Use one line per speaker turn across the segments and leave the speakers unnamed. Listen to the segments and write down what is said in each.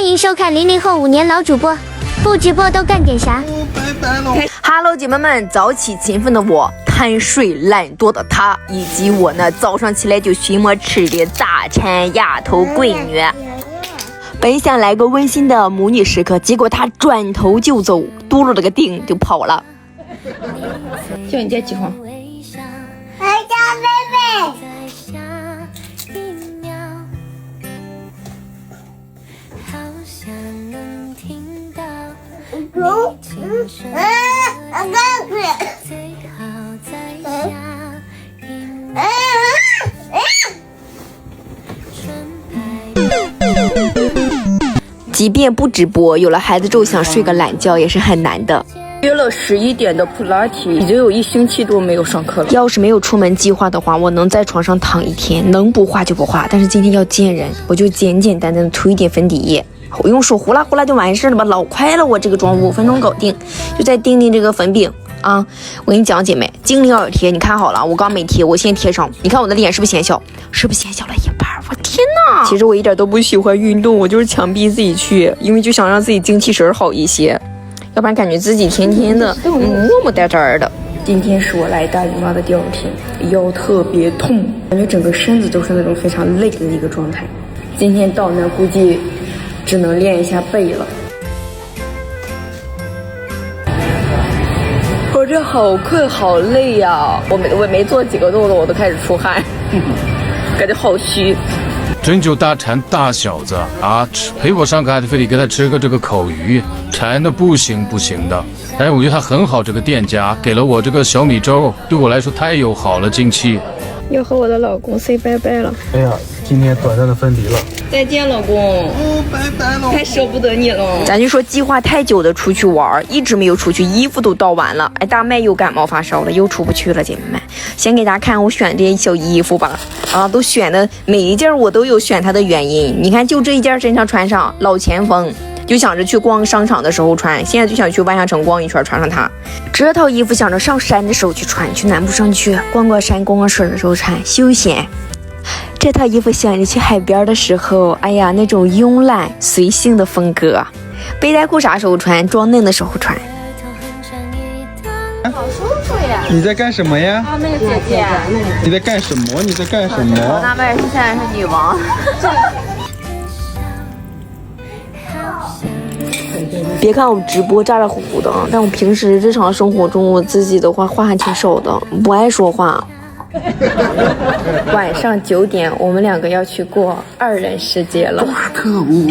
欢迎收看00后5年老主播，不直播都干点啥？
哈喽，姐妹们，早起勤奋的我，贪睡懒惰的他，以及我呢早上起来就寻摸吃的大馋丫头闺女。本想来个温馨的母女时刻，结果她转头就走，嘟噜了个腚就跑了。叫你家几号？
我叫贝贝。
即便不直播，有了孩子之后想睡个懒觉也是很难的。
约了11点的普拉提，已经有1星期多没有上课了。
要是没有出门计划的话，我能在床上躺一天，能不画就不画。但是今天要见人，我就简简单单的涂一点粉底液，我用手呼啦呼啦就完事了吧，老快了，我这个妆5分钟搞定。就再定这个粉饼啊！我跟你讲，姐妹，精灵耳贴你看好了，我刚没贴，我先贴上。你看我的脸是不是显小？是不是显小了一半？我天哪！其实我一点都不喜欢运动，我就是强逼自己去，因为就想让自己精气神好一些。要不然感觉自己天天的磨磨呆呆的。
今天是我来大姨妈的第2天，腰特别痛，感觉整个身子都是那种非常累的一个状态。今天到那估计只能练一下背了。我这好困好累呀！我没做几个动作我都开始出汗，感觉好虚。
真就大馋大小子啊！陪我上课还得非得给他吃个这个口鱼，馋的不行的。但是我觉得他很好，这个店家给了我这个小米粥，对我来说太友好了，近期。
要和我的老公 say 拜拜了。
哎呀，今天短暂的分离了。
再见，老公。
拜拜了。
太舍不得你了。
咱就说计划太久的出去玩，一直没有出去，衣服都到完了。哎，大麦又感冒发烧了，又出不去了，姐妹们。先给大家看我选这些小衣服吧。啊，都选的每一件我都有选它的原因。你看，就这一件身上穿上老前锋。就想着去逛商场的时候穿，现在就想去万象城逛一圈，穿上它。这套衣服想着上山的时候去穿，去南部上去逛逛山、逛逛水的时候穿，休闲。这套衣服想着去海边的时候，哎呀，那种慵懒随性的风格。背带裤啥时候穿？装嫩的时候穿。
好舒服呀！
你在干什么呀？
啊，那个姐姐，
你在干什么？你在干什么？
大麦是现在是女王。
别看我直播咋咋呼呼的，但我平时日常生活中我自己的话还挺少的，不爱说话。晚上9点，我们2个要去过2人世界了。
特务，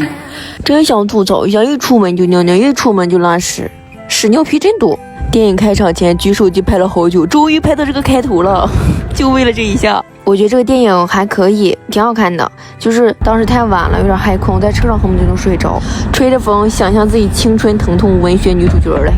真想吐槽一下，一出门就尿尿，一出门就拉屎，屎尿屁真多。电影开场前举手机拍了好久，终于拍到这个开头了，就为了这一下。我觉得这个电影还可以，挺好看的，就是当时太晚了，有点害困，在车上恨不得就能睡着，吹着风，想象自己青春疼痛文学女主角嘞。